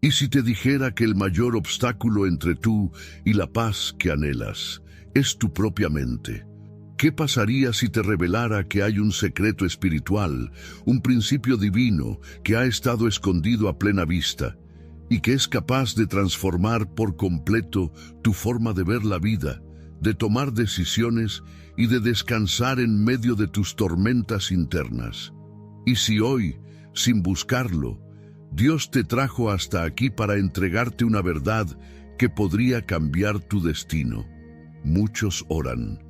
¿Y si te dijera que el mayor obstáculo entre tú y la paz que anhelas es tu propia mente? ¿Qué pasaría si te revelara que hay un secreto espiritual, un principio divino que ha estado escondido a plena vista y que es capaz de transformar por completo tu forma de ver la vida, de tomar decisiones y de descansar en medio de tus tormentas internas? Y si hoy, sin buscarlo, Dios te trajo hasta aquí para entregarte una verdad que podría cambiar tu destino. Muchos oran,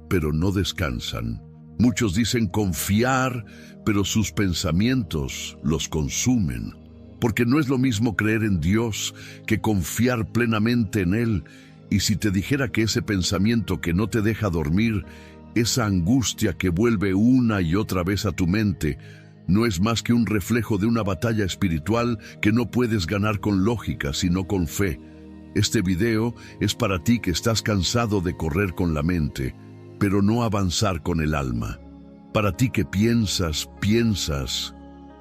pero no descansan. Muchos dicen confiar, pero sus pensamientos los consumen. Porque no es lo mismo creer en Dios que confiar plenamente en Él. Y si te dijera que ese pensamiento que no te deja dormir, esa angustia que vuelve una y otra vez a tu mente, no es más que un reflejo de una batalla espiritual que no puedes ganar con lógica, sino con fe. Este video es para ti que estás cansado de correr con la mente, pero no avanzar con el alma. Para ti que piensas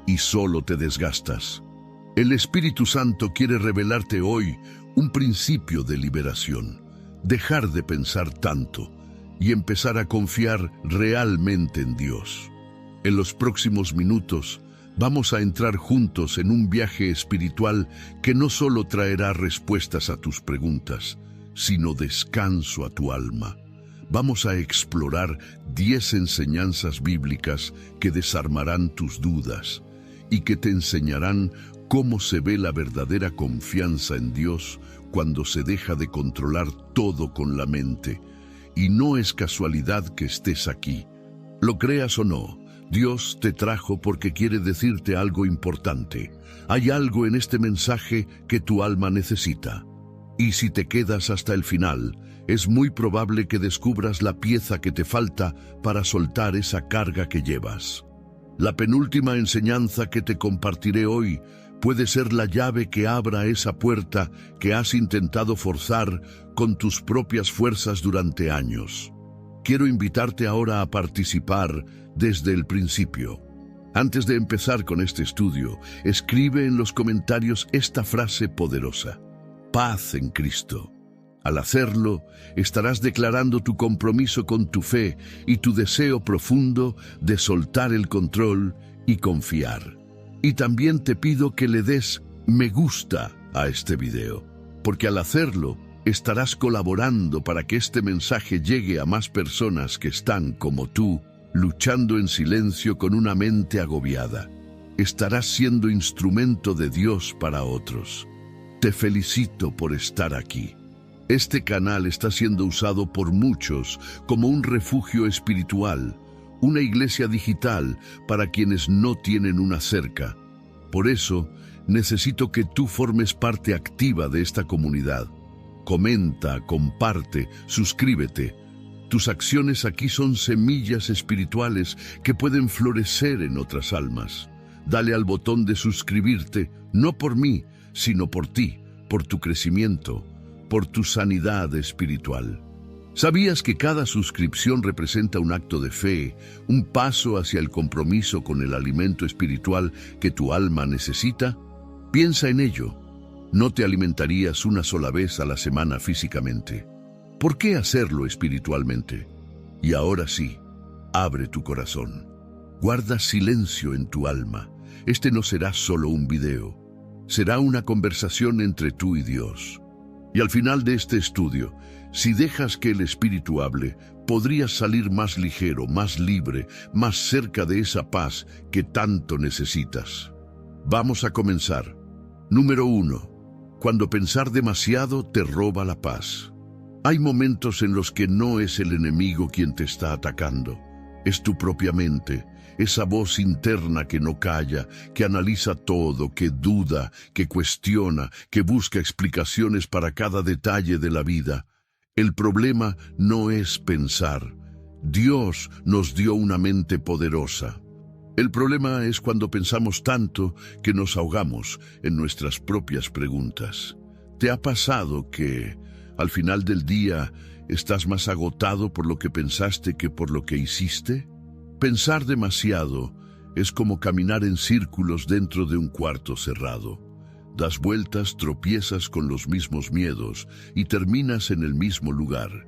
y solo te desgastas. El Espíritu Santo quiere revelarte hoy un principio de liberación. Dejar de pensar tanto y empezar a confiar realmente en Dios. En los próximos minutos vamos a entrar juntos en un viaje espiritual que no solo traerá respuestas a tus preguntas, sino descanso a tu alma. Vamos a explorar 10 enseñanzas bíblicas que desarmarán tus dudas y que te enseñarán cómo se ve la verdadera confianza en Dios cuando se deja de controlar todo con la mente. Y no es casualidad que estés aquí. Lo creas o no, Dios te trajo porque quiere decirte algo importante. Hay algo en este mensaje que tu alma necesita. Y si te quedas hasta el final, es muy probable que descubras la pieza que te falta para soltar esa carga que llevas. La penúltima enseñanza que te compartiré hoy puede ser la llave que abra esa puerta que has intentado forzar con tus propias fuerzas durante años. Quiero invitarte ahora a participar desde el principio. Antes de empezar con este estudio, escribe en los comentarios esta frase poderosa: paz en Cristo. Al hacerlo, estarás declarando tu compromiso con tu fe y tu deseo profundo de soltar el control y confiar. Y también te pido que le des me gusta a este video, porque al hacerlo, estarás colaborando para que este mensaje llegue a más personas que están, como tú, luchando en silencio con una mente agobiada. Estarás siendo instrumento de Dios para otros. Te felicito por estar aquí. Este canal está siendo usado por muchos como un refugio espiritual, una iglesia digital para quienes no tienen una cerca. Por eso, necesito que tú formes parte activa de esta comunidad. Comenta, comparte, suscríbete. Tus acciones aquí son semillas espirituales que pueden florecer en otras almas. Dale al botón de suscribirte, no por mí, sino por ti, por tu crecimiento, por tu sanidad espiritual. ¿Sabías que cada suscripción representa un acto de fe, un paso hacia el compromiso con el alimento espiritual que tu alma necesita? Piensa en ello. No te alimentarías una sola vez a la semana físicamente. ¿Por qué hacerlo espiritualmente? Y ahora sí, abre tu corazón. Guarda silencio en tu alma. Este no será solo un video. Será una conversación entre tú y Dios. Y al final de este estudio, si dejas que el Espíritu hable, podrías salir más ligero, más libre, más cerca de esa paz que tanto necesitas. Vamos a comenzar. Número 1. Cuando pensar demasiado te roba la paz. Hay momentos en los que no es el enemigo quien te está atacando. Es tu propia mente, esa voz interna que no calla, que analiza todo, que duda, que cuestiona, que busca explicaciones para cada detalle de la vida. El problema no es pensar. Dios nos dio una mente poderosa. El problema es cuando pensamos tanto que nos ahogamos en nuestras propias preguntas. ¿Te ha pasado que, al final del día, estás más agotado por lo que pensaste que por lo que hiciste? Pensar demasiado es como caminar en círculos dentro de un cuarto cerrado. Das vueltas, tropiezas con los mismos miedos y terminas en el mismo lugar.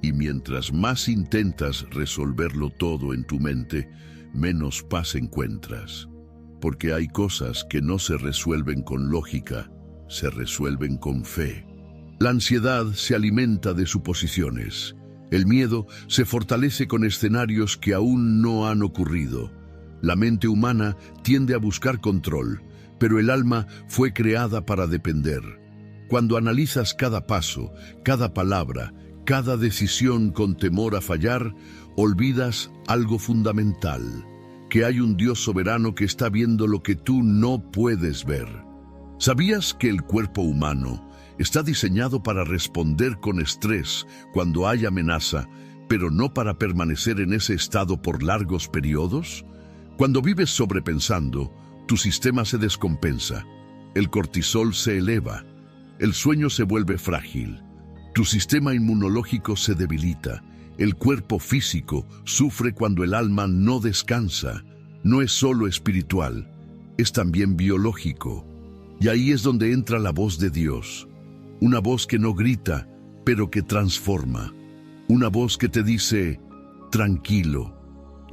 Y mientras más intentas resolverlo todo en tu mente, menos paz encuentras. Porque hay cosas que no se resuelven con lógica, se resuelven con fe. La ansiedad se alimenta de suposiciones. El miedo se fortalece con escenarios que aún no han ocurrido. La mente humana tiende a buscar control, pero el alma fue creada para depender. Cuando analizas cada paso, cada palabra, cada decisión con temor a fallar, olvidas algo fundamental, que hay un Dios soberano que está viendo lo que tú no puedes ver. ¿Sabías que el cuerpo humano está diseñado para responder con estrés cuando hay amenaza, pero no para permanecer en ese estado por largos periodos? Cuando vives sobrepensando, tu sistema se descompensa, el cortisol se eleva, el sueño se vuelve frágil, tu sistema inmunológico se debilita, el cuerpo físico sufre cuando el alma no descansa. No es solo espiritual, es también biológico. Y ahí es donde entra la voz de Dios, una voz que no grita, pero que transforma, una voz que te dice: tranquilo,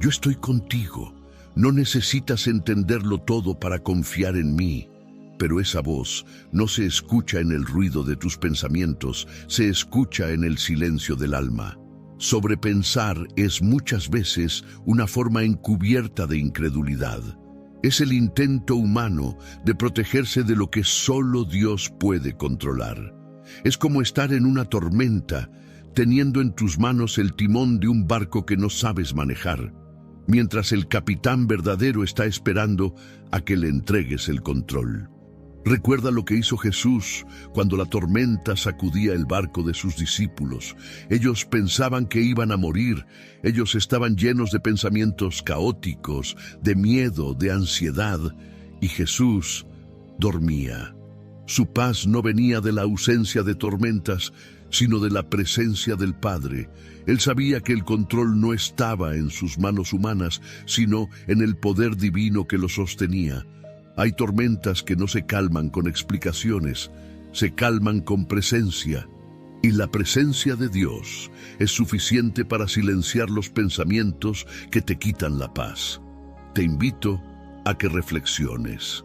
yo estoy contigo. No necesitas entenderlo todo para confiar en mí. Pero esa voz no se escucha en el ruido de tus pensamientos, se escucha en el silencio del alma. Sobrepensar es muchas veces una forma encubierta de incredulidad. Es el intento humano de protegerse de lo que solo Dios puede controlar. Es como estar en una tormenta, teniendo en tus manos el timón de un barco que no sabes manejar, mientras el capitán verdadero está esperando a que le entregues el control. Recuerda lo que hizo Jesús cuando la tormenta sacudía el barco de sus discípulos. Ellos pensaban que iban a morir. Ellos estaban llenos de pensamientos caóticos, de miedo, de ansiedad, y Jesús dormía. Su paz no venía de la ausencia de tormentas, sino de la presencia del Padre. Él sabía que el control no estaba en sus manos humanas, sino en el poder divino que lo sostenía. Hay tormentas que no se calman con explicaciones, se calman con presencia. Y la presencia de Dios es suficiente para silenciar los pensamientos que te quitan la paz. Te invito a que reflexiones.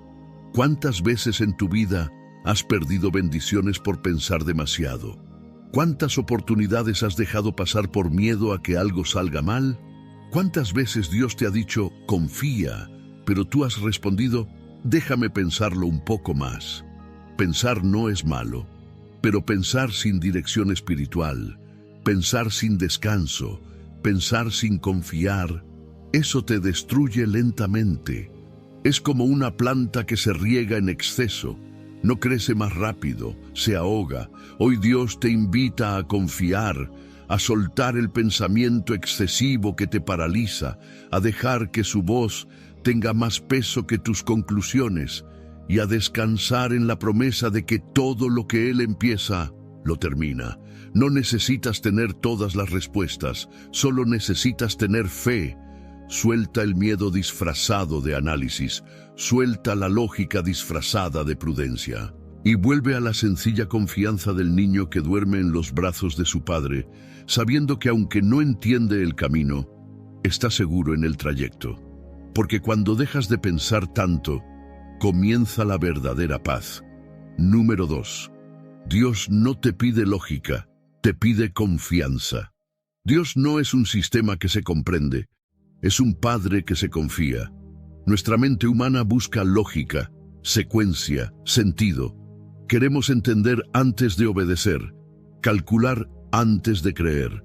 ¿Cuántas veces en tu vida has perdido bendiciones por pensar demasiado? ¿Cuántas oportunidades has dejado pasar por miedo a que algo salga mal? ¿Cuántas veces Dios te ha dicho, confía, pero tú has respondido, déjame pensarlo un poco más? Pensar no es malo, pero pensar sin dirección espiritual, pensar sin descanso, pensar sin confiar, eso te destruye lentamente. Es como una planta que se riega en exceso. No crece más rápido, se ahoga. Hoy Dios te invita a confiar, a soltar el pensamiento excesivo que te paraliza, a dejar que su voz tenga más peso que tus conclusiones y a descansar en la promesa de que todo lo que Él empieza, lo termina. No necesitas tener todas las respuestas, solo necesitas tener fe. Suelta el miedo disfrazado de análisis, suelta la lógica disfrazada de prudencia y vuelve a la sencilla confianza del niño que duerme en los brazos de su padre, sabiendo que aunque no entiende el camino, está seguro en el trayecto. Porque cuando dejas de pensar tanto, comienza la verdadera paz. Número 2. Dios no te pide lógica, te pide confianza. Dios no es un sistema que se comprende, es un Padre que se confía. Nuestra mente humana busca lógica, secuencia, sentido. Queremos entender antes de obedecer, calcular antes de creer,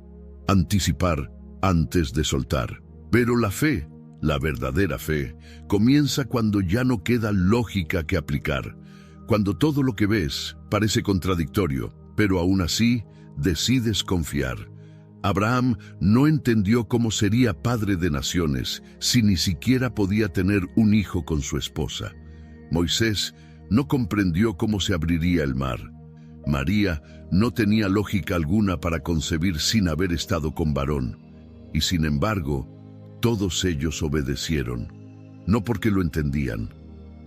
anticipar antes de soltar. Pero la fe, la verdadera fe, comienza cuando ya no queda lógica que aplicar, cuando todo lo que ves parece contradictorio, pero aún así decides confiar. Abraham no entendió cómo sería padre de naciones si ni siquiera podía tener un hijo con su esposa. Moisés no comprendió cómo se abriría el mar. María no tenía lógica alguna para concebir sin haber estado con varón. Y sin embargo, todos ellos obedecieron, no porque lo entendían,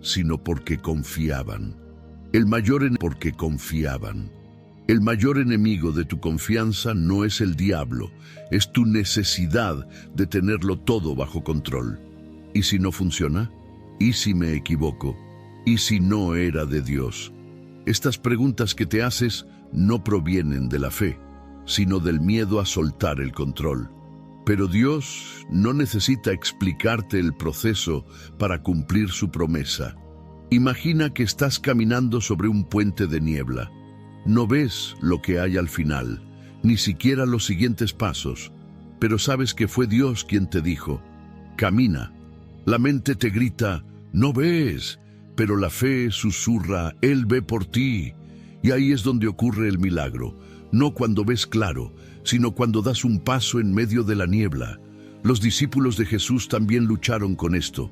sino porque confiaban. Porque confiaban. El mayor enemigo de tu confianza no es el diablo, es tu necesidad de tenerlo todo bajo control. ¿Y si no funciona? ¿Y si me equivoco? ¿Y si no era de Dios? Estas preguntas que te haces no provienen de la fe, sino del miedo a soltar el control. Pero Dios no necesita explicarte el proceso para cumplir su promesa. Imagina que estás caminando sobre un puente de niebla. No ves lo que hay al final, ni siquiera los siguientes pasos, pero sabes que fue Dios quien te dijo, camina. La mente te grita, no ves, pero la fe susurra, Él ve por ti. Y ahí es donde ocurre el milagro, no cuando ves claro, sino cuando das un paso en medio de la niebla. Los discípulos de Jesús también lucharon con esto.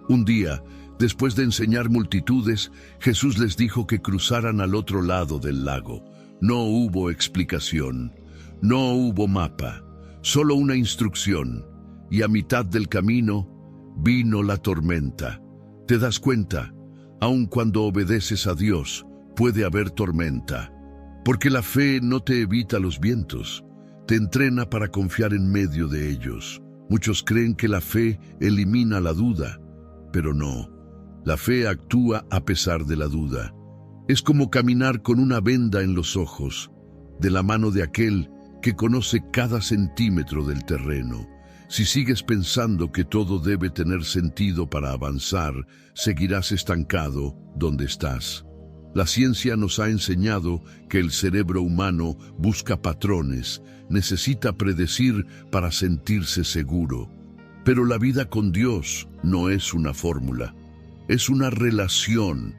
Un día, después de enseñar multitudes, Jesús les dijo que cruzaran al otro lado del lago. No hubo explicación, no hubo mapa, solo una instrucción. Y a mitad del camino vino la tormenta. ¿Te das cuenta? Aun cuando obedeces a Dios, puede haber tormenta. Porque la fe no te evita los vientos, te entrena para confiar en medio de ellos. Muchos creen que la fe elimina la duda, pero no. La fe actúa a pesar de la duda. Es como caminar con una venda en los ojos, de la mano de aquel que conoce cada centímetro del terreno. Si sigues pensando que todo debe tener sentido para avanzar, seguirás estancado donde estás. La ciencia nos ha enseñado que el cerebro humano busca patrones, necesita predecir para sentirse seguro. Pero la vida con Dios no es una fórmula, es una relación.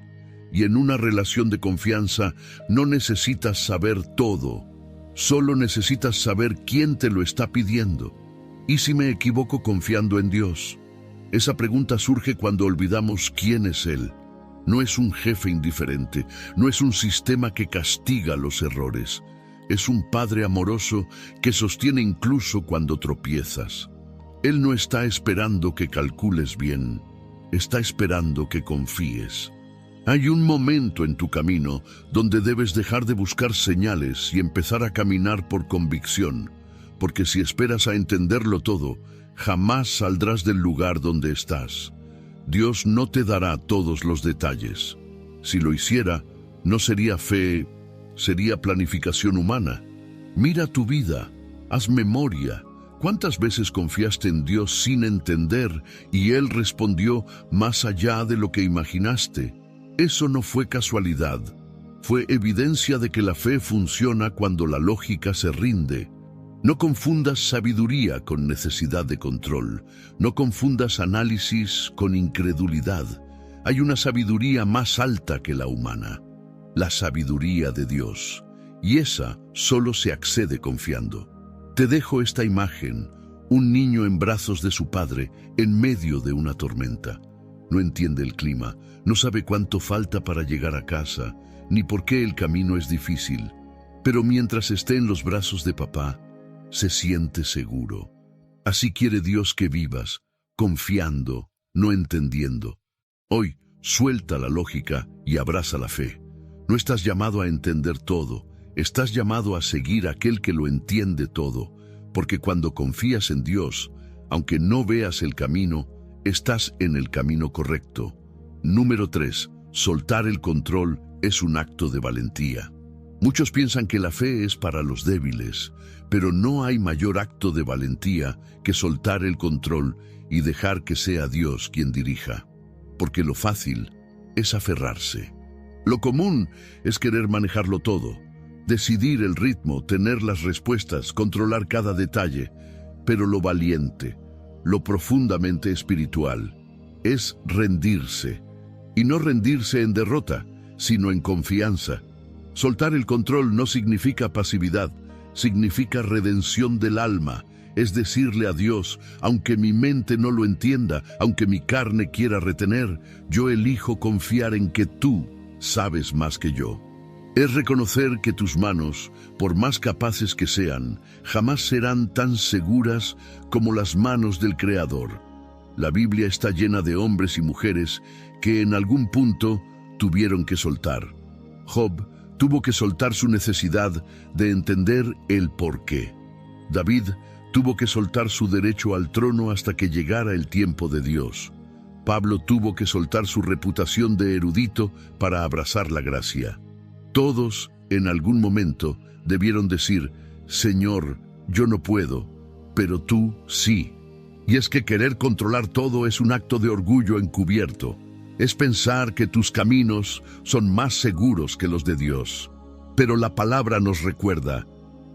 Y en una relación de confianza no necesitas saber todo, solo necesitas saber quién te lo está pidiendo. ¿Y si me equivoco confiando en Dios? Esa pregunta surge cuando olvidamos quién es Él. No es un jefe indiferente, no es un sistema que castiga los errores. Es un Padre amoroso que sostiene incluso cuando tropiezas. Él no está esperando que calcules bien, está esperando que confíes. Hay un momento en tu camino donde debes dejar de buscar señales y empezar a caminar por convicción, porque si esperas a entenderlo todo, jamás saldrás del lugar donde estás. Dios no te dará todos los detalles. Si lo hiciera, no sería fe, sería planificación humana. Mira tu vida, haz memoria. ¿Cuántas veces confiaste en Dios sin entender y Él respondió más allá de lo que imaginaste? Eso no fue casualidad, fue evidencia de que la fe funciona cuando la lógica se rinde. No confundas sabiduría con necesidad de control. No confundas análisis con incredulidad. Hay una sabiduría más alta que la humana, la sabiduría de Dios, y esa solo se accede confiando. Te dejo esta imagen, un niño en brazos de su padre en medio de una tormenta. No entiende el clima, no sabe cuánto falta para llegar a casa, ni por qué el camino es difícil, pero mientras esté en los brazos de papá, se siente seguro. Así quiere Dios que vivas, confiando, no entendiendo. Hoy, suelta la lógica y abraza la fe. No estás llamado a entender todo, estás llamado a seguir a aquel que lo entiende todo, porque cuando confías en Dios, aunque no veas el camino, estás en el camino correcto. Número 3. Soltar el control es un acto de valentía. Muchos piensan que la fe es para los débiles, pero no hay mayor acto de valentía que soltar el control y dejar que sea Dios quien dirija. Porque lo fácil es aferrarse. Lo común es querer manejarlo todo, decidir el ritmo, tener las respuestas, controlar cada detalle. Pero lo valiente, lo profundamente espiritual, es rendirse. Y no rendirse en derrota, sino en confianza. Soltar el control no significa pasividad, significa redención del alma. Es decirle a Dios, aunque mi mente no lo entienda, aunque mi carne quiera retener, yo elijo confiar en que tú sabes más que yo. Es reconocer que tus manos, por más capaces que sean, jamás serán tan seguras como las manos del Creador. La Biblia está llena de hombres y mujeres que en algún punto tuvieron que soltar. Job tuvo que soltar su necesidad de entender el porqué. David tuvo que soltar su derecho al trono hasta que llegara el tiempo de Dios. Pablo tuvo que soltar su reputación de erudito para abrazar la gracia. Todos, en algún momento, debieron decir: Señor, yo no puedo, pero tú sí. Y es que querer controlar todo es un acto de orgullo encubierto. Es pensar que tus caminos son más seguros que los de Dios. Pero la palabra nos recuerda: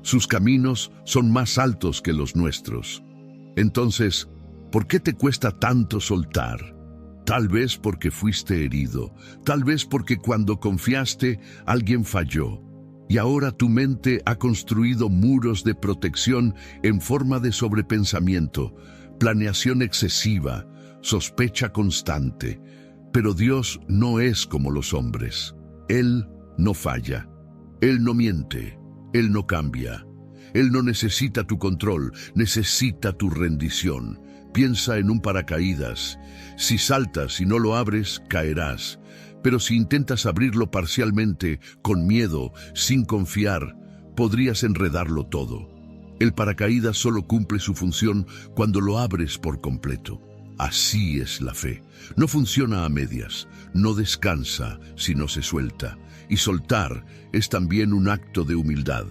sus caminos son más altos que los nuestros. Entonces, ¿por qué te cuesta tanto soltar? Tal vez porque fuiste herido, tal vez porque cuando confiaste alguien falló, y ahora tu mente ha construido muros de protección en forma de sobrepensamiento, planeación excesiva, sospecha constante. Pero Dios no es como los hombres. Él no falla, Él no miente, Él no cambia. Él no necesita tu control, necesita tu rendición. Piensa en un paracaídas. Si saltas y no lo abres, caerás. Pero si intentas abrirlo parcialmente, con miedo, sin confiar, podrías enredarlo todo. El paracaídas solo cumple su función cuando lo abres por completo. Así es la fe. No funciona a medias, no descansa si no se suelta. Y soltar es también un acto de humildad.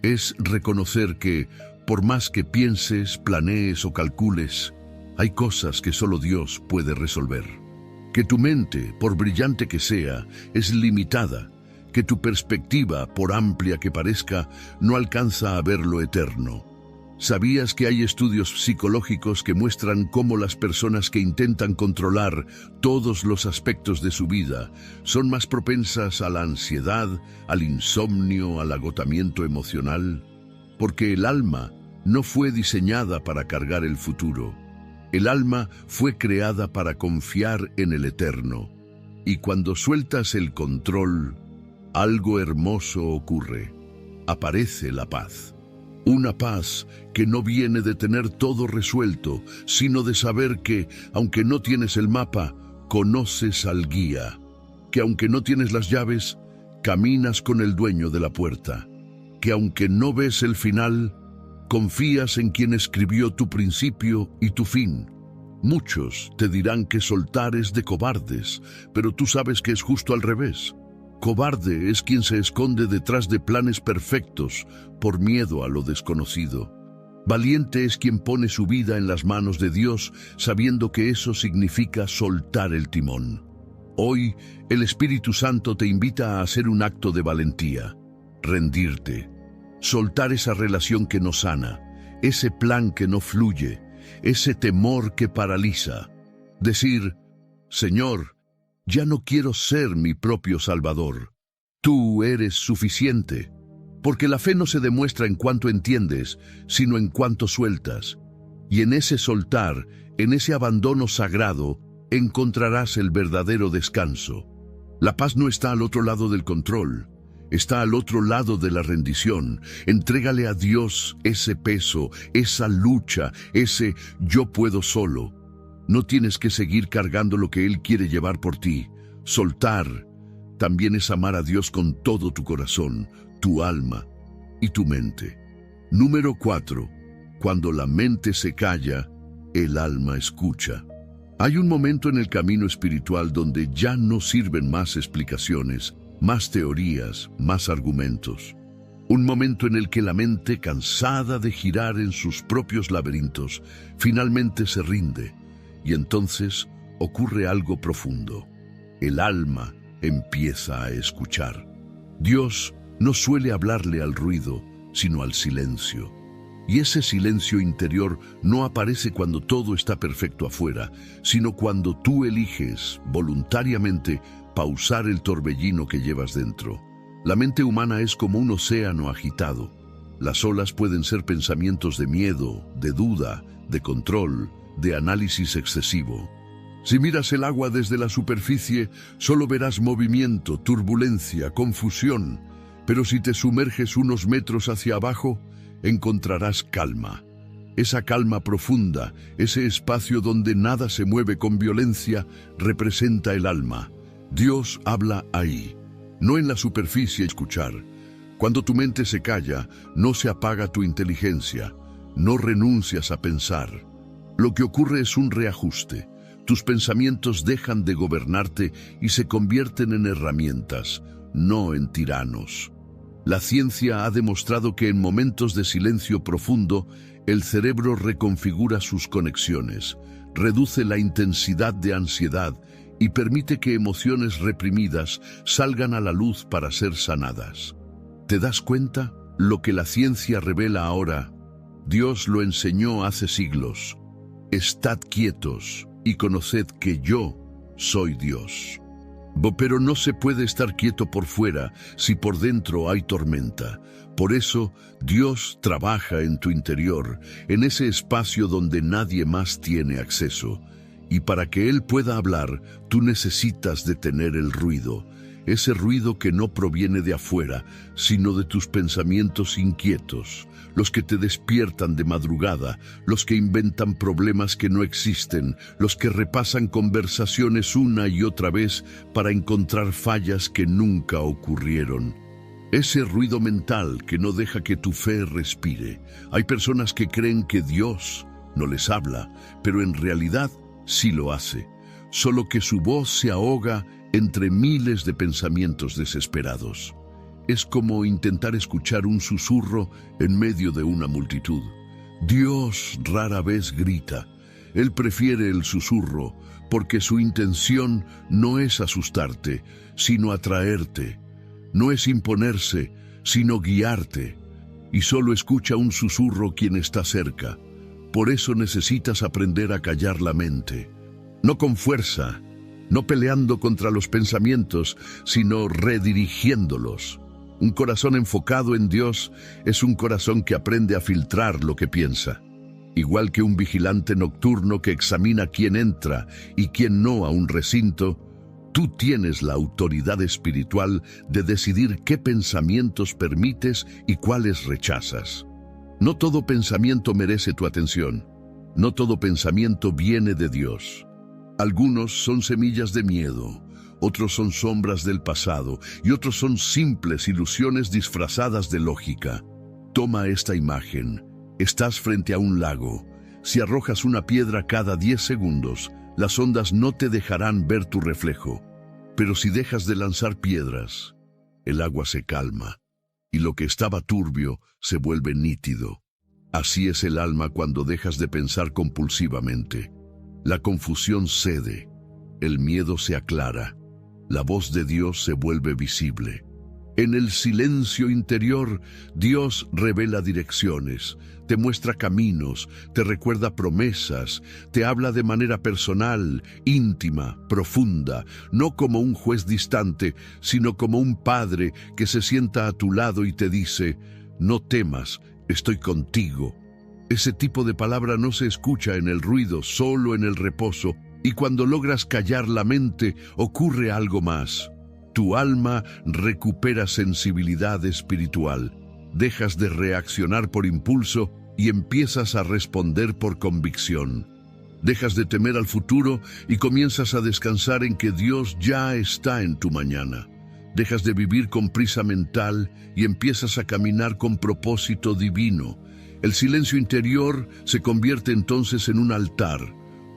Es reconocer que, por más que pienses, planees o calcules, hay cosas que solo Dios puede resolver. Que tu mente, por brillante que sea, es limitada. Que tu perspectiva, por amplia que parezca, no alcanza a ver lo eterno. ¿Sabías que hay estudios psicológicos que muestran cómo las personas que intentan controlar todos los aspectos de su vida son más propensas a la ansiedad, al insomnio, al agotamiento emocional? Porque el alma no fue diseñada para cargar el futuro. El alma fue creada para confiar en el eterno. Y cuando sueltas el control, algo hermoso ocurre. Aparece la paz. Una paz que no viene de tener todo resuelto, sino de saber que, aunque no tienes el mapa, conoces al guía. Que aunque no tienes las llaves, caminas con el dueño de la puerta. Que aunque no ves el final, confías en quien escribió tu principio y tu fin. Muchos te dirán que soltar es de cobardes, pero tú sabes que es justo al revés. Cobarde es quien se esconde detrás de planes perfectos por miedo a lo desconocido. Valiente es quien pone su vida en las manos de Dios, sabiendo que eso significa soltar el timón. Hoy, el Espíritu Santo te invita a hacer un acto de valentía, rendirte, soltar esa relación que no sana, ese plan que no fluye, ese temor que paraliza. Decir: Señor, ya no quiero ser mi propio Salvador. Tú eres suficiente. Porque la fe no se demuestra en cuanto entiendes, sino en cuanto sueltas. Y en ese soltar, en ese abandono sagrado, encontrarás el verdadero descanso. La paz no está al otro lado del control, está al otro lado de la rendición. Entrégale a Dios ese peso, esa lucha, ese yo puedo solo. No tienes que seguir cargando lo que Él quiere llevar por ti. Soltar también es amar a Dios con todo tu corazón, tu alma y tu mente. Número 4. Cuando la mente se calla, el alma escucha. Hay un momento en el camino espiritual donde ya no sirven más explicaciones, más teorías, más argumentos. Un momento en el que la mente, cansada de girar en sus propios laberintos, finalmente se rinde. Y entonces ocurre algo profundo. El alma empieza a escuchar. Dios no suele hablarle al ruido, sino al silencio. Y ese silencio interior no aparece cuando todo está perfecto afuera, sino cuando tú eliges, voluntariamente, pausar el torbellino que llevas dentro. La mente humana es como un océano agitado. Las olas pueden ser pensamientos de miedo, de duda, de control, de análisis excesivo. Si miras el agua desde la superficie, solo verás movimiento, turbulencia, confusión. Pero si te sumerges unos metros hacia abajo, encontrarás calma. Esa calma profunda, ese espacio donde nada se mueve con violencia, representa el alma. Dios habla ahí. no en la superficie escuchar. Cuando tu mente se calla, no se apaga tu inteligencia, no renuncias a pensar. Lo que ocurre es un reajuste. Tus pensamientos dejan de gobernarte y se convierten en herramientas, no en tiranos. La ciencia ha demostrado que en momentos de silencio profundo, el cerebro reconfigura sus conexiones, reduce la intensidad de ansiedad y permite que emociones reprimidas salgan a la luz para ser sanadas. ¿Te das cuenta? Lo que la ciencia revela ahora, Dios lo enseñó hace siglos. Estad quietos y conoced que yo soy Dios. Pero no se puede estar quieto por fuera si por dentro hay tormenta. Por eso, Dios trabaja en tu interior, en ese espacio donde nadie más tiene acceso. Y para que Él pueda hablar, tú necesitas detener el ruido. Ese ruido que no proviene de afuera, sino de tus pensamientos inquietos, los que te despiertan de madrugada, los que inventan problemas que no existen, los que repasan conversaciones una y otra vez para encontrar fallas que nunca ocurrieron. Ese ruido mental que no deja que tu fe respire. Hay personas que creen que Dios no les habla, pero en realidad sí lo hace, solo que su voz se ahoga entre miles de pensamientos desesperados. Es como intentar escuchar un susurro en medio de una multitud. Dios rara vez grita. Él prefiere el susurro porque su intención no es asustarte, sino atraerte. No es imponerse, sino guiarte. Y solo escucha un susurro quien está cerca. Por eso necesitas aprender a callar la mente. No con fuerza, no peleando contra los pensamientos, sino redirigiéndolos. Un corazón enfocado en Dios es un corazón que aprende a filtrar lo que piensa. Igual que un vigilante nocturno que examina quién entra y quién no a un recinto, tú tienes la autoridad espiritual de decidir qué pensamientos permites y cuáles rechazas. No todo pensamiento merece tu atención. No todo pensamiento viene de Dios. Algunos son semillas de miedo, otros son sombras del pasado y otros son simples ilusiones disfrazadas de lógica. Toma esta imagen. Estás frente a un lago. Si arrojas una piedra cada 10 segundos, las ondas no te dejarán ver tu reflejo. Pero si dejas de lanzar piedras, el agua se calma y lo que estaba turbio se vuelve nítido. Así es el alma cuando dejas de pensar compulsivamente. La confusión cede, el miedo se aclara, la voz de Dios se vuelve visible. En el silencio interior, Dios revela direcciones, te muestra caminos, te recuerda promesas, te habla de manera personal, íntima, profunda, no como un juez distante, sino como un padre que se sienta a tu lado y te dice, no temas, estoy contigo. Ese tipo de palabra no se escucha en el ruido, solo en el reposo, y cuando logras callar la mente, ocurre algo más. Tu alma recupera sensibilidad espiritual, dejas de reaccionar por impulso y empiezas a responder por convicción. Dejas de temer al futuro y comienzas a descansar en que Dios ya está en tu mañana. Dejas de vivir con prisa mental y empiezas a caminar con propósito divino. El silencio interior se convierte entonces en un altar,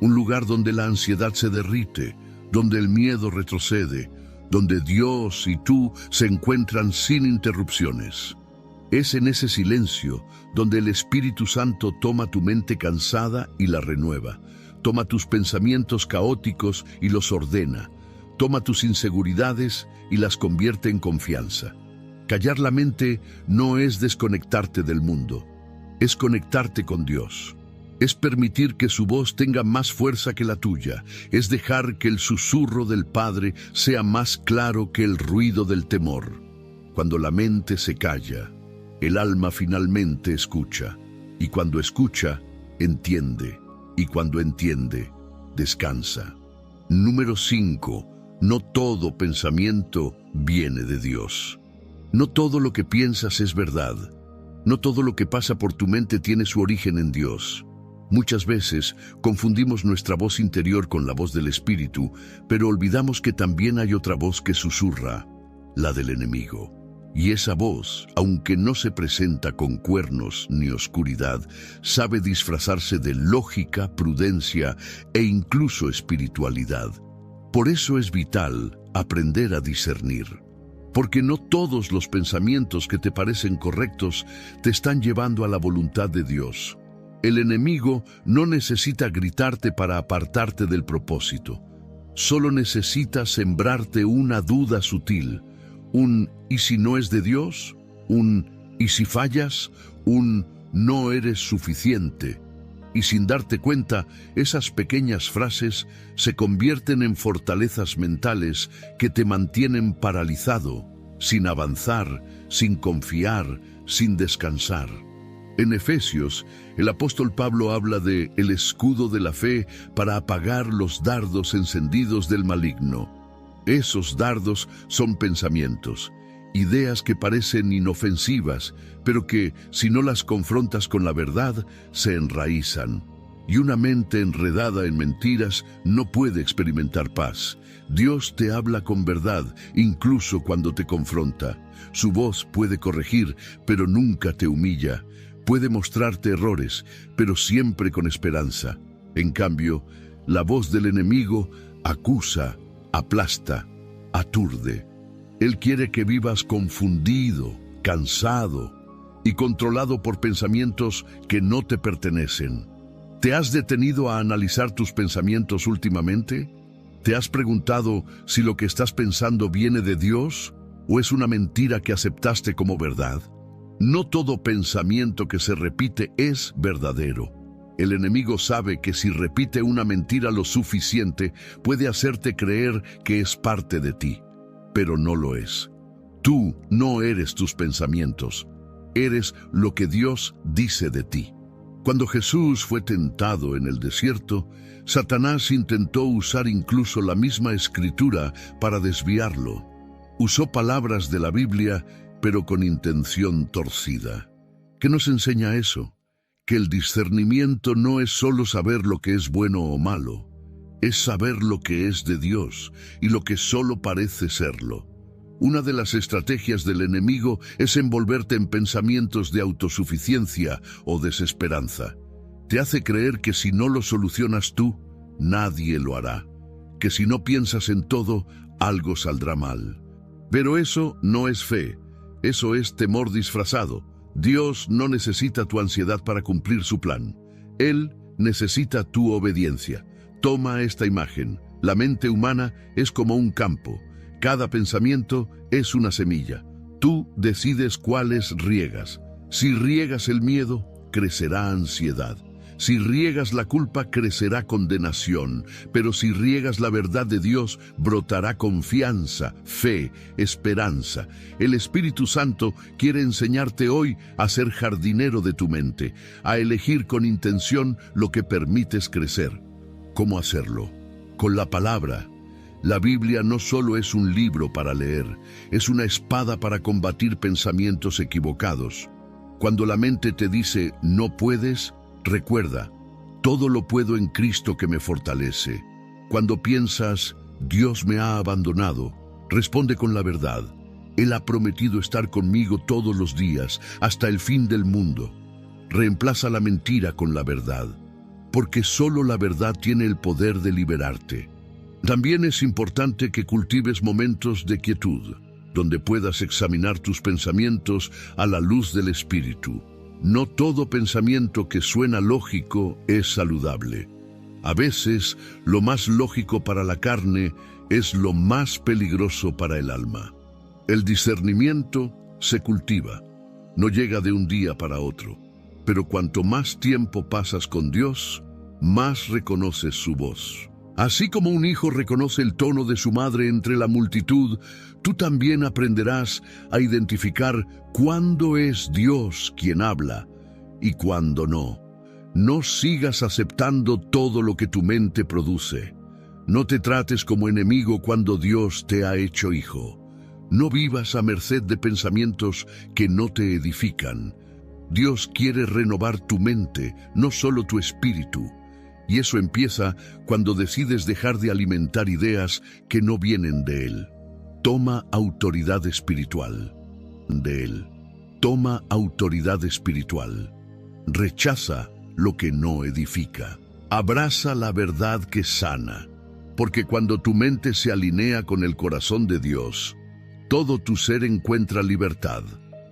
un lugar donde la ansiedad se derrite, donde el miedo retrocede, donde Dios y tú se encuentran sin interrupciones. Es en ese silencio donde el Espíritu Santo toma tu mente cansada y la renueva, toma tus pensamientos caóticos y los ordena, toma tus inseguridades y las convierte en confianza. Callar la mente no es desconectarte del mundo, es conectarte con Dios. Es permitir que su voz tenga más fuerza que la tuya. Es dejar que el susurro del Padre sea más claro que el ruido del temor. Cuando la mente se calla, el alma finalmente escucha. Y cuando escucha, entiende. Y cuando entiende, descansa. Número 5. No todo pensamiento viene de Dios. No todo lo que piensas es verdad. No todo lo que pasa por tu mente tiene su origen en Dios. Muchas veces confundimos nuestra voz interior con la voz del Espíritu, pero olvidamos que también hay otra voz que susurra. la del enemigo. Y esa voz, aunque no se presenta con cuernos ni oscuridad, sabe disfrazarse de lógica, prudencia e incluso espiritualidad. Por eso es vital aprender a discernir. Porque no todos los pensamientos que te parecen correctos te están llevando a la voluntad de Dios. El enemigo no necesita gritarte para apartarte del propósito. Solo necesita sembrarte una duda sutil, un ¿y si no es de Dios? Un ¿y si fallas? Un no eres suficiente. Y sin darte cuenta, esas pequeñas frases se convierten en fortalezas mentales que te mantienen paralizado, sin avanzar, sin confiar, sin descansar. En Efesios, el apóstol Pablo habla de el escudo de la fe para apagar los dardos encendidos del maligno. Esos dardos son pensamientos, ideas que parecen inofensivas, pero que, si no las confrontas con la verdad, se enraizan. Y una mente enredada en mentiras no puede experimentar paz. Dios te habla con verdad, incluso cuando te confronta. Su voz puede corregir, pero nunca te humilla. Puede mostrarte errores, pero siempre con esperanza. En cambio, la voz del enemigo acusa, aplasta, aturde. Él quiere que vivas confundido, cansado y controlado por pensamientos que no te pertenecen. ¿Te has detenido a analizar tus pensamientos últimamente? ¿Te has preguntado si lo que estás pensando viene de Dios o es una mentira que aceptaste como verdad? No todo pensamiento que se repite es verdadero. El enemigo sabe que si repite una mentira lo suficiente, puede hacerte creer que es parte de ti, pero no lo es. Tú no eres tus pensamientos, eres lo que Dios dice de ti. Cuando Jesús fue tentado en el desierto, Satanás intentó usar incluso la misma escritura para desviarlo. Usó palabras de la Biblia, pero con intención torcida. ¿Qué nos enseña eso? Que el discernimiento no es solo saber lo que es bueno o malo, es saber lo que es de Dios y lo que solo parece serlo. Una de las estrategias del enemigo es envolverte en pensamientos de autosuficiencia o desesperanza. Te hace creer que si no lo solucionas tú, nadie lo hará. Que si no piensas en todo, algo saldrá mal. Pero eso no es fe, eso es temor disfrazado. Dios no necesita tu ansiedad para cumplir su plan. Él necesita tu obediencia. Toma esta imagen. La mente humana es como un campo. Cada pensamiento es una semilla. Tú decides cuáles riegas. Si riegas el miedo, crecerá ansiedad. Si riegas la culpa, crecerá condenación. Pero si riegas la verdad de Dios, brotará confianza, fe, esperanza. El Espíritu Santo quiere enseñarte hoy a ser jardinero de tu mente, a elegir con intención lo que permites crecer. ¿Cómo hacerlo? Con la palabra. La Biblia no solo es un libro para leer, es una espada para combatir pensamientos equivocados. Cuando la mente te dice no puedes, recuerda, todo lo puedo en Cristo que me fortalece. Cuando piensas, Dios me ha abandonado, responde con la verdad. Él ha prometido estar conmigo todos los días, hasta el fin del mundo. Reemplaza la mentira con la verdad, porque solo la verdad tiene el poder de liberarte. También es importante que cultives momentos de quietud, donde puedas examinar tus pensamientos a la luz del Espíritu. No todo pensamiento que suena lógico es saludable. A veces, lo más lógico para la carne es lo más peligroso para el alma. El discernimiento se cultiva, no llega de un día para otro, pero cuanto más tiempo pasas con Dios, más reconoces su voz. Así como un hijo reconoce el tono de su madre entre la multitud, tú también aprenderás a identificar cuándo es Dios quien habla y cuándo no. No sigas aceptando todo lo que tu mente produce. No te trates como enemigo cuando Dios te ha hecho hijo. No vivas a merced de pensamientos que no te edifican. Dios quiere renovar tu mente, no solo tu espíritu. Y eso empieza cuando decides dejar de alimentar ideas que no vienen de Él. Toma autoridad espiritual de Él. Toma autoridad espiritual. Rechaza lo que no edifica. Abraza la verdad que sana, porque cuando tu mente se alinea con el corazón de Dios, todo tu ser encuentra libertad.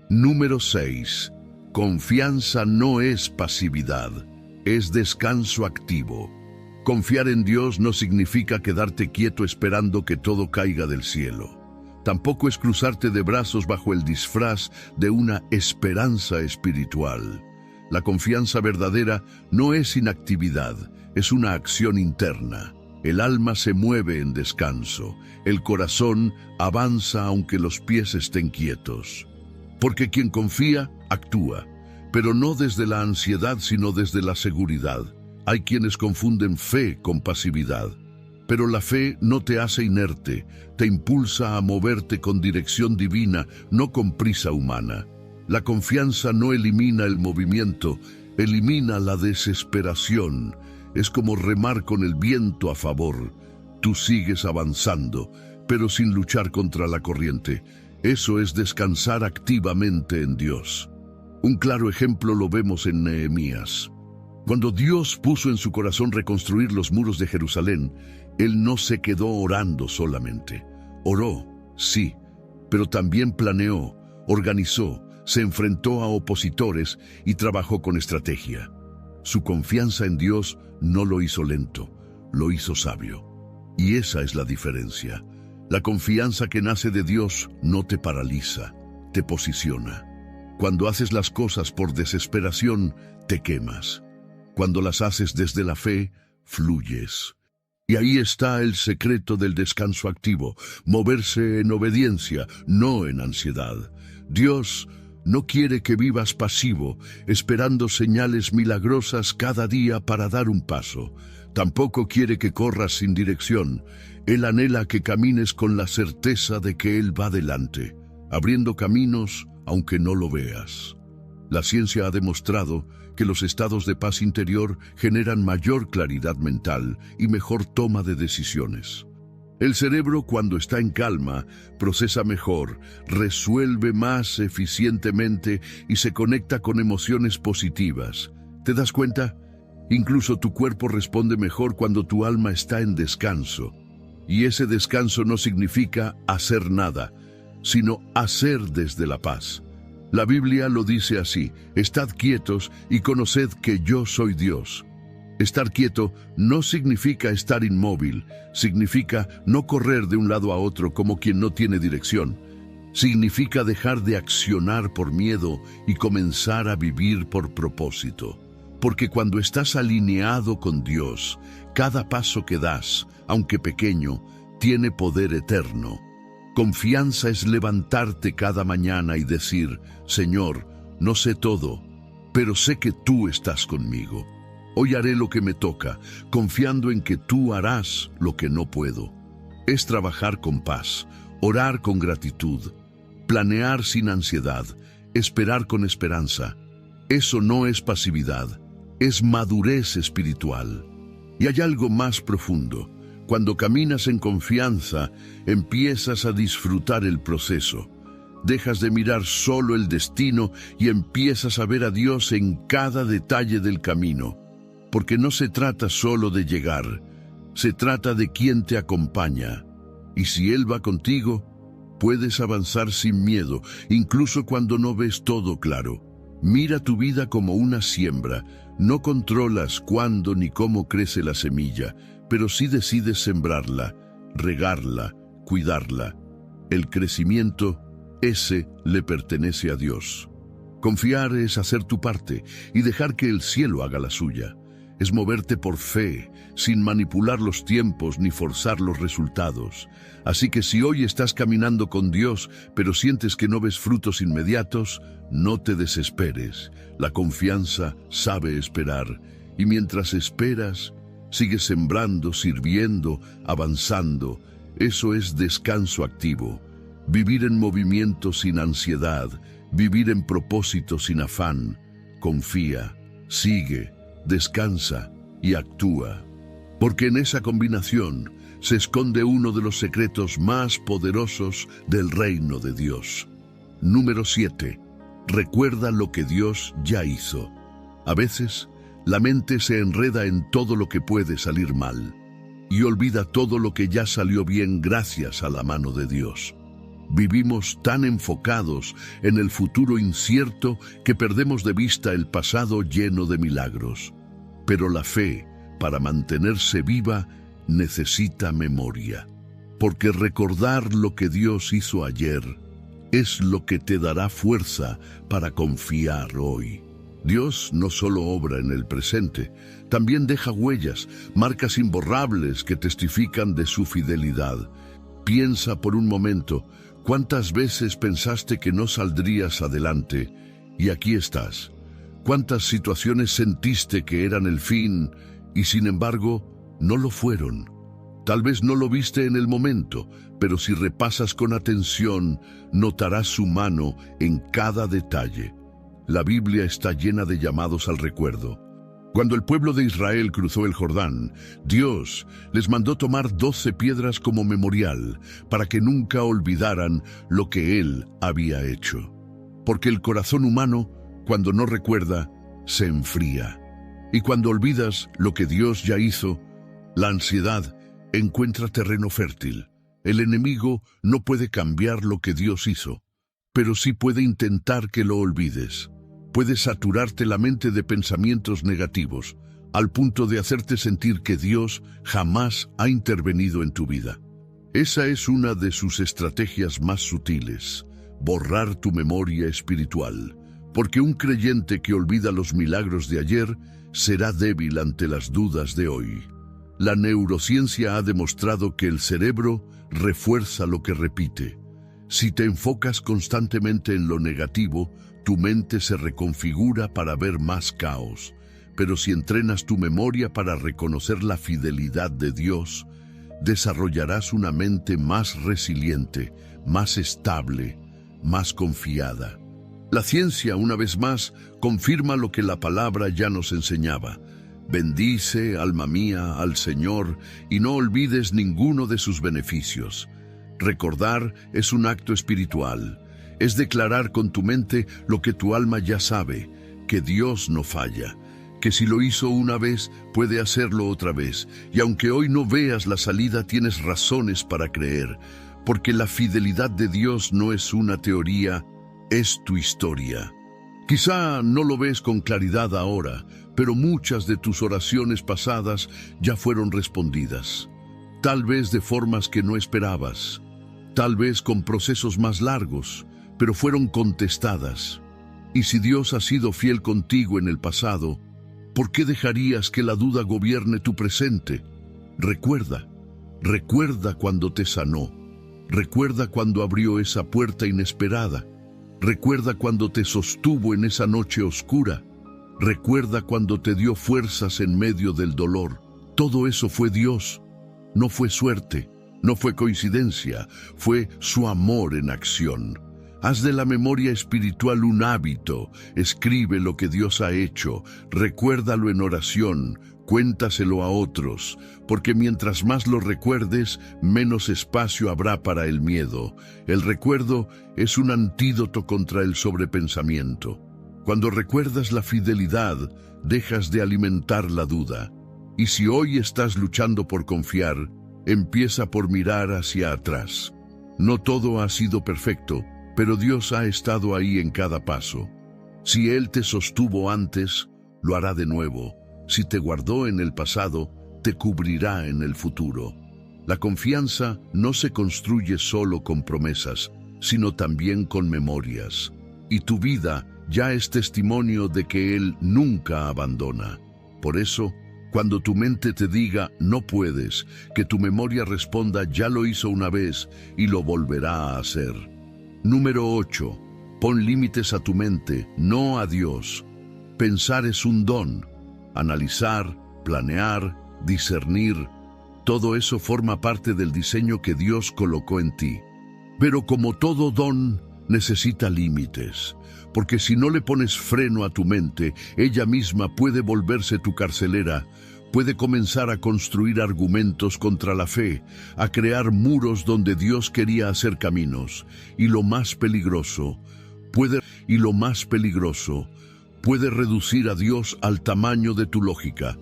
Número 6. Confianza no es pasividad, es descanso activo. Confiar en Dios no significa quedarte quieto esperando que todo caiga del cielo. Tampoco es cruzarte de brazos bajo el disfraz de una esperanza espiritual. La confianza verdadera no es inactividad, es una acción interna. El alma se mueve en descanso, el corazón avanza aunque los pies estén quietos. Porque quien confía, actúa, pero no desde la ansiedad sino desde la seguridad. Hay quienes confunden fe con pasividad. Pero la fe no te hace inerte, te impulsa a moverte con dirección divina, no con prisa humana. La confianza no elimina el movimiento, elimina la desesperación. Es como remar con el viento a favor. Tú sigues avanzando, pero sin luchar contra la corriente. Eso es descansar activamente en Dios. Un claro ejemplo lo vemos en Nehemías. Cuando Dios puso en su corazón reconstruir los muros de Jerusalén, Él no se quedó orando solamente. Oró, sí, pero también planeó, organizó, se enfrentó a opositores y trabajó con estrategia. Su confianza en Dios no lo hizo lento, lo hizo sabio. Y esa es la diferencia. La confianza que nace de Dios no te paraliza, te posiciona. Cuando haces las cosas por desesperación, te quemas. Cuando las haces desde la fe, fluyes. Y ahí está el secreto del descanso activo, moverse en obediencia, no en ansiedad. Dios no quiere que vivas pasivo, esperando señales milagrosas cada día para dar un paso. Tampoco quiere que corras sin dirección. Él anhela que camines con la certeza de que Él va delante, abriendo caminos aunque no lo veas. La ciencia ha demostrado que los estados de paz interior generan mayor claridad mental y mejor toma de decisiones. El cerebro, cuando está en calma, procesa mejor, resuelve más eficientemente y se conecta con emociones positivas. ¿Te das cuenta? Incluso tu cuerpo responde mejor cuando tu alma está en descanso. Y ese descanso no significa hacer nada, sino hacer desde la paz. La Biblia lo dice así: estad quietos y conoced que yo soy Dios. Estar quieto no significa estar inmóvil, significa no correr de un lado a otro como quien no tiene dirección. Significa dejar de accionar por miedo y comenzar a vivir por propósito. Porque cuando estás alineado con Dios, cada paso que das, aunque pequeño, tiene poder eterno. Confianza es levantarte cada mañana y decir: Señor, no sé todo, pero sé que tú estás conmigo. Hoy haré lo que me toca, confiando en que tú harás lo que no puedo. Es trabajar con paz, orar con gratitud, planear sin ansiedad, esperar con esperanza. Eso no es pasividad, es madurez espiritual. Y hay algo más profundo. Cuando caminas en confianza, empiezas a disfrutar el proceso. Dejas de mirar solo el destino y empiezas a ver a Dios en cada detalle del camino. Porque no se trata solo de llegar, se trata de quién te acompaña. Y si Él va contigo, puedes avanzar sin miedo, incluso cuando no ves todo claro. Mira tu vida como una siembra. No controlas cuándo ni cómo crece la semilla, pero sí decides sembrarla, regarla, cuidarla. El crecimiento, ese le pertenece a Dios. Confiar es hacer tu parte y dejar que el cielo haga la suya. Es moverte por fe, sin manipular los tiempos ni forzar los resultados. Así que si hoy estás caminando con Dios, pero sientes que no ves frutos inmediatos, no te desesperes. La confianza sabe esperar, y mientras esperas, sigues sembrando, sirviendo, avanzando. Eso es descanso activo. Vivir en movimiento sin ansiedad, vivir en propósito sin afán. Confía, sigue, descansa y actúa. Porque en esa combinación, se esconde uno de los secretos más poderosos del reino de Dios. Número 7. Recuerda lo que Dios ya hizo. A veces, la mente se enreda en todo lo que puede salir mal y olvida todo lo que ya salió bien gracias a la mano de Dios. Vivimos tan enfocados en el futuro incierto que perdemos de vista el pasado lleno de milagros. Pero la fe, para mantenerse viva, necesita memoria. Porque recordar lo que Dios hizo ayer es lo que te dará fuerza para confiar hoy. Dios no solo obra en el presente, también deja huellas, marcas imborrables que testifican de su fidelidad. Piensa por un momento, ¿cuántas veces pensaste que no saldrías adelante y aquí estás? ¿Cuántas situaciones sentiste que eran el fin y sin embargo no lo fueron? Tal vez no lo viste en el momento, pero si repasas con atención, notarás su mano en cada detalle. La Biblia está llena de llamados al recuerdo. Cuando el pueblo de Israel cruzó el Jordán, Dios les mandó tomar 12 piedras como memorial para que nunca olvidaran lo que Él había hecho. Porque el corazón humano, cuando no recuerda, se enfría. Y cuando olvidas lo que Dios ya hizo, la ansiedad encuentra terreno fértil. El enemigo no puede cambiar lo que Dios hizo, pero sí puede intentar que lo olvides. Puede saturarte la mente de pensamientos negativos, al punto de hacerte sentir que Dios jamás ha intervenido en tu vida. Esa es una de sus estrategias más sutiles, borrar tu memoria espiritual, porque un creyente que olvida los milagros de ayer será débil ante las dudas de hoy. La neurociencia ha demostrado que el cerebro refuerza lo que repite. Si te enfocas constantemente en lo negativo, tu mente se reconfigura para ver más caos. Pero si entrenas tu memoria para reconocer la fidelidad de Dios, desarrollarás una mente más resiliente, más estable, más confiada. La ciencia, una vez más, confirma lo que la palabra ya nos enseñaba. Bendice, alma mía, al Señor, y no olvides ninguno de sus beneficios. Recordar es un acto espiritual. Es declarar con tu mente lo que tu alma ya sabe, que Dios no falla, que si lo hizo una vez, puede hacerlo otra vez. Y aunque hoy no veas la salida, tienes razones para creer, porque la fidelidad de Dios no es una teoría, es tu historia. Quizá no lo ves con claridad ahora, pero muchas de tus oraciones pasadas ya fueron respondidas. Tal vez de formas que no esperabas, tal vez con procesos más largos, pero fueron contestadas. Y si Dios ha sido fiel contigo en el pasado, ¿por qué dejarías que la duda gobierne tu presente? Recuerda cuando te sanó. Recuerda cuando abrió esa puerta inesperada. Recuerda cuando te sostuvo en esa noche oscura. Recuerda cuando te dio fuerzas en medio del dolor. Todo eso fue Dios. No fue suerte, no fue coincidencia, fue su amor en acción. Haz de la memoria espiritual un hábito. Escribe lo que Dios ha hecho. Recuérdalo en oración. Cuéntaselo a otros, porque mientras más lo recuerdes, menos espacio habrá para el miedo. El recuerdo es un antídoto contra el sobrepensamiento. Cuando recuerdas la fidelidad, dejas de alimentar la duda. Y si hoy estás luchando por confiar, empieza por mirar hacia atrás. No todo ha sido perfecto, pero Dios ha estado ahí en cada paso. Si Él te sostuvo antes, lo hará de nuevo. Si te guardó en el pasado, te cubrirá en el futuro. La confianza no se construye solo con promesas, sino también con memorias. Y tu vida ya es testimonio de que Él nunca abandona. Por eso, cuando tu mente te diga no puedes, que tu memoria responda ya lo hizo una vez y lo volverá a hacer. Número 8. Pon límites a tu mente, no a Dios. Pensar es un don. Analizar, planear, discernir, todo eso forma parte del diseño que Dios colocó en ti. Pero como todo don, necesita límites, porque si no le pones freno a tu mente, ella misma puede volverse tu carcelera, Puede comenzar a construir argumentos contra la fe, a crear muros donde Dios quería hacer caminos. Y lo más peligroso, puede reducir a Dios al tamaño de tu lógica.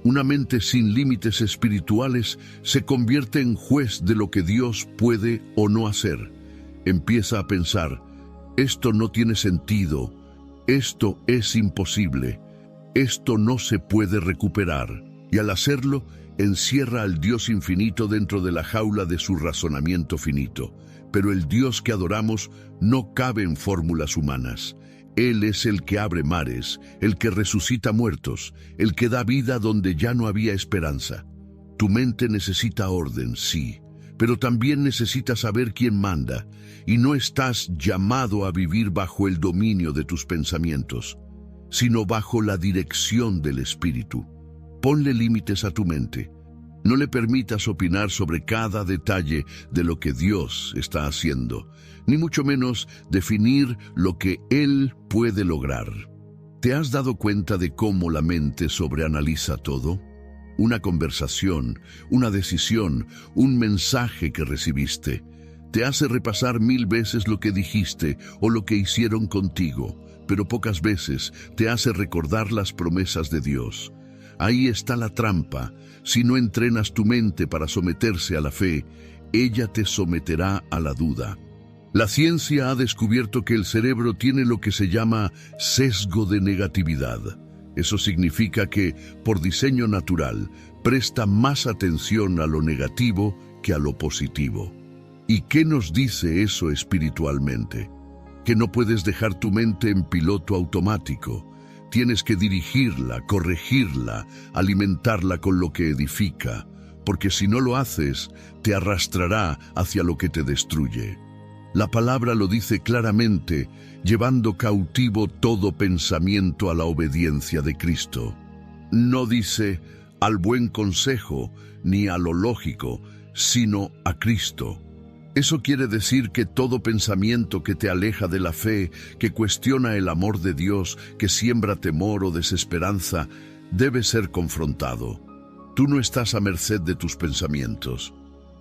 Una mente sin límites espirituales se convierte en juez de lo que Dios puede o no hacer. Empieza a pensar, esto no tiene sentido, esto es imposible, esto no se puede recuperar. Y al hacerlo, encierra al Dios infinito dentro de la jaula de su razonamiento finito. Pero el Dios que adoramos no cabe en fórmulas humanas. Él es el que abre mares, el que resucita muertos, el que da vida donde ya no había esperanza. Tu mente necesita orden, sí, pero también necesita saber quién manda, y no estás llamado a vivir bajo el dominio de tus pensamientos, sino bajo la dirección del Espíritu. Ponle límites a tu mente. No le permitas opinar sobre cada detalle de lo que Dios está haciendo, ni mucho menos definir lo que Él puede lograr. ¿Te has dado cuenta de cómo la mente sobreanaliza todo? Una conversación, una decisión, un mensaje que recibiste. Te hace repasar 1000 veces lo que dijiste o lo que hicieron contigo, pero pocas veces te hace recordar las promesas de Dios. Ahí está la trampa. Si no entrenas tu mente para someterse a la fe, ella te someterá a la duda. La ciencia ha descubierto que el cerebro tiene lo que se llama sesgo de negatividad. Eso significa que, por diseño natural, presta más atención a lo negativo que a lo positivo. ¿Y qué nos dice eso espiritualmente? Que no puedes dejar tu mente en piloto automático. Tienes que dirigirla, corregirla, alimentarla con lo que edifica, porque si no lo haces, te arrastrará hacia lo que te destruye. La palabra lo dice claramente, llevando cautivo todo pensamiento a la obediencia de Cristo. No dice al buen consejo ni a lo lógico, sino a Cristo. Eso quiere decir que todo pensamiento que te aleja de la fe, que cuestiona el amor de Dios, que siembra temor o desesperanza, debe ser confrontado. Tú no estás a merced de tus pensamientos.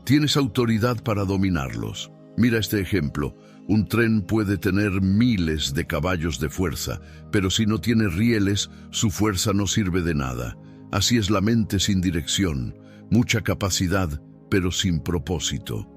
Tienes autoridad para dominarlos. Mira este ejemplo. Un tren puede tener miles de caballos de fuerza, pero si no tiene rieles, su fuerza no sirve de nada. Así es la mente sin dirección, mucha capacidad, pero sin propósito.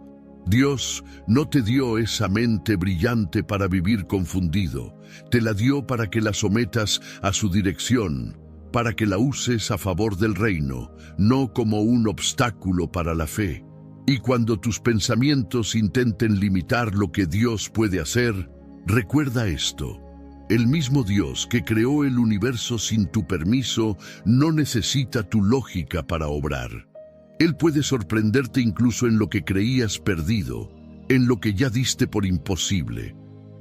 Dios no te dio esa mente brillante para vivir confundido. Te la dio para que la sometas a su dirección, para que la uses a favor del reino, no como un obstáculo para la fe. Y cuando tus pensamientos intenten limitar lo que Dios puede hacer, recuerda esto. El mismo Dios que creó el universo sin tu permiso no necesita tu lógica para obrar. Él puede sorprenderte incluso en lo que creías perdido, en lo que ya diste por imposible.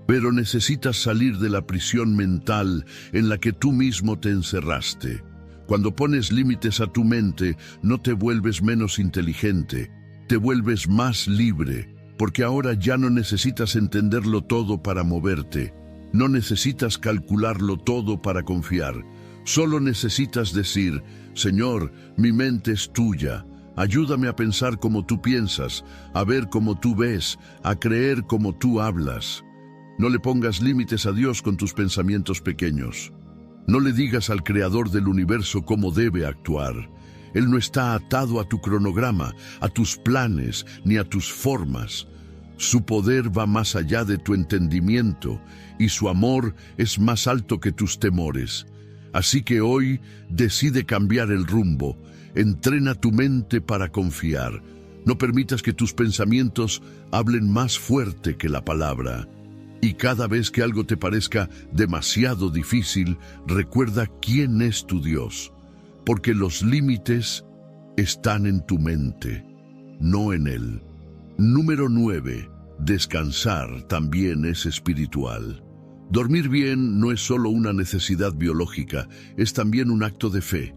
Pero necesitas salir de la prisión mental en la que tú mismo te encerraste. Cuando pones límites a tu mente, no te vuelves menos inteligente, te vuelves más libre, porque ahora ya no necesitas entenderlo todo para moverte. No necesitas calcularlo todo para confiar. Solo necesitas decir, Señor, mi mente es tuya. Ayúdame a pensar como tú piensas, a ver como tú ves, a creer como tú hablas. No le pongas límites a Dios con tus pensamientos pequeños. No le digas al Creador del universo cómo debe actuar. Él no está atado a tu cronograma, a tus planes, ni a tus formas. Su poder va más allá de tu entendimiento y su amor es más alto que tus temores. Así que hoy decide cambiar el rumbo. Entrena tu mente para confiar. No permitas que tus pensamientos hablen más fuerte que la palabra. Y cada vez que algo te parezca demasiado difícil, recuerda quién es tu Dios. Porque los límites están en tu mente, no en Él. Número 9. Descansar también es espiritual. Dormir bien no es solo una necesidad biológica, es también un acto de fe.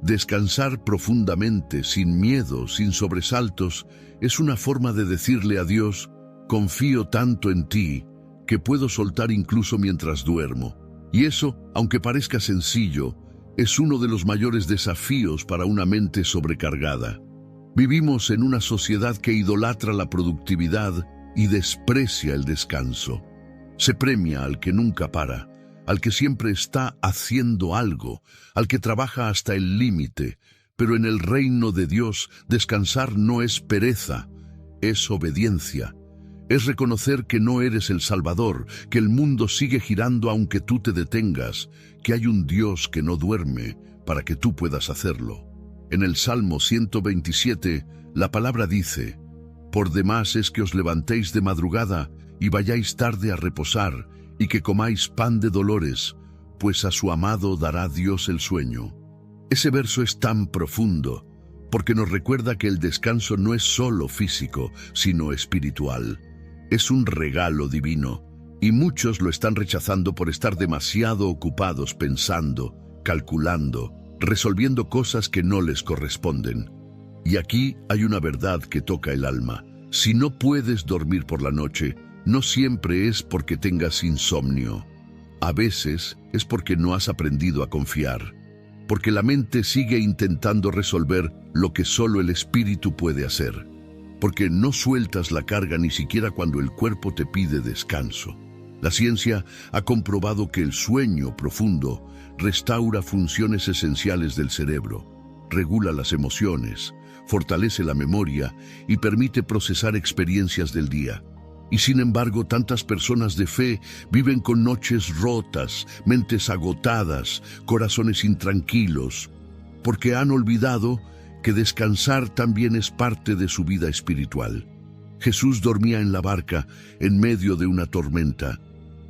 Descansar profundamente, sin miedo, sin sobresaltos, es una forma de decirle a Dios, confío tanto en ti, que puedo soltar incluso mientras duermo. Y eso, aunque parezca sencillo, es uno de los mayores desafíos para una mente sobrecargada. Vivimos en una sociedad que idolatra la productividad y desprecia el descanso. Se premia al que nunca para, al que siempre está haciendo algo, al que trabaja hasta el límite, pero en el reino de Dios descansar no es pereza, es obediencia. Es reconocer que no eres el Salvador, que el mundo sigue girando aunque tú te detengas, que hay un Dios que no duerme para que tú puedas hacerlo. En el Salmo 127, la palabra dice: «Por demás es que os levantéis de madrugada y vayáis tarde a reposar, y que comáis pan de dolores, pues a su amado dará Dios el sueño». Ese verso es tan profundo, porque nos recuerda que el descanso no es solo físico, sino espiritual. Es un regalo divino, y muchos lo están rechazando por estar demasiado ocupados pensando, calculando, resolviendo cosas que no les corresponden. Y aquí hay una verdad que toca el alma. Si no puedes dormir por la noche, no siempre es porque tengas insomnio. A veces es porque no has aprendido a confiar, porque la mente sigue intentando resolver lo que solo el espíritu puede hacer, porque no sueltas la carga ni siquiera cuando el cuerpo te pide descanso. La ciencia ha comprobado que el sueño profundo restaura funciones esenciales del cerebro, regula las emociones, fortalece la memoria y permite procesar experiencias del día. Y sin embargo, tantas personas de fe viven con noches rotas, mentes agotadas, corazones intranquilos, porque han olvidado que descansar también es parte de su vida espiritual. Jesús dormía en la barca en medio de una tormenta.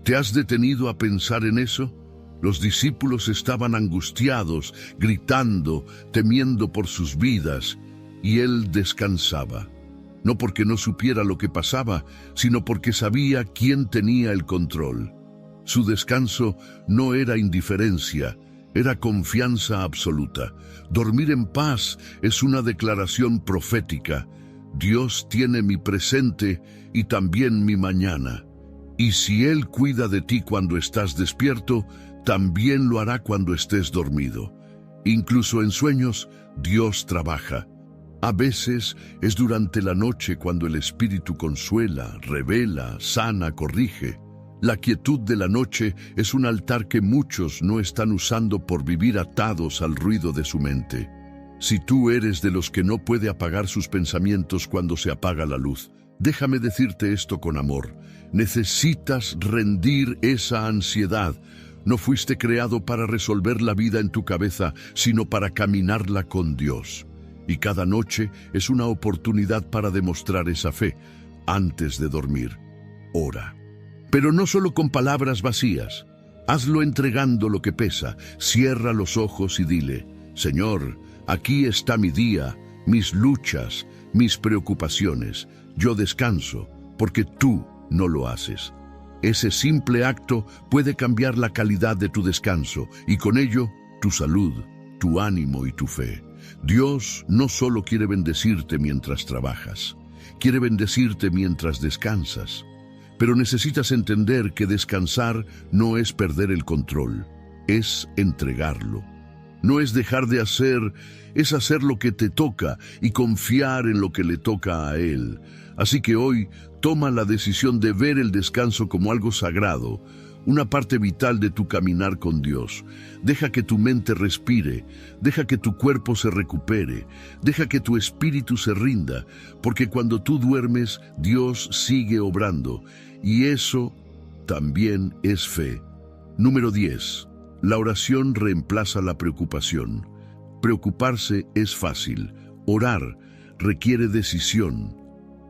¿Te has detenido a pensar en eso? Los discípulos estaban angustiados, gritando, temiendo por sus vidas, y él descansaba. No porque no supiera lo que pasaba, sino porque sabía quién tenía el control. Su descanso no era indiferencia, era confianza absoluta. Dormir en paz es una declaración profética. Dios tiene mi presente y también mi mañana. Y si Él cuida de ti cuando estás despierto, también lo hará cuando estés dormido. Incluso en sueños, Dios trabaja. A veces es durante la noche cuando el Espíritu consuela, revela, sana, corrige. La quietud de la noche es un altar que muchos no están usando por vivir atados al ruido de su mente. Si tú eres de los que no puede apagar sus pensamientos cuando se apaga la luz, déjame decirte esto con amor. Necesitas rendir esa ansiedad. No fuiste creado para resolver la vida en tu cabeza, sino para caminarla con Dios. Y cada noche es una oportunidad para demostrar esa fe. Antes de dormir, ora. Pero no solo con palabras vacías. Hazlo entregando lo que pesa. Cierra los ojos y dile: Señor, aquí está mi día, mis luchas, mis preocupaciones. Yo descanso, porque tú no lo haces. Ese simple acto puede cambiar la calidad de tu descanso y con ello tu salud, tu ánimo y tu fe. Dios no solo quiere bendecirte mientras trabajas, quiere bendecirte mientras descansas. Pero necesitas entender que descansar no es perder el control, es entregarlo. No es dejar de hacer, es hacer lo que te toca y confiar en lo que le toca a Él. Así que hoy toma la decisión de ver el descanso como algo sagrado, una parte vital de tu caminar con Dios. Deja que tu mente respire, deja que tu cuerpo se recupere, deja que tu espíritu se rinda, porque cuando tú duermes, Dios sigue obrando, y eso también es fe. Número 10. La oración reemplaza la preocupación. Preocuparse es fácil, orar requiere decisión.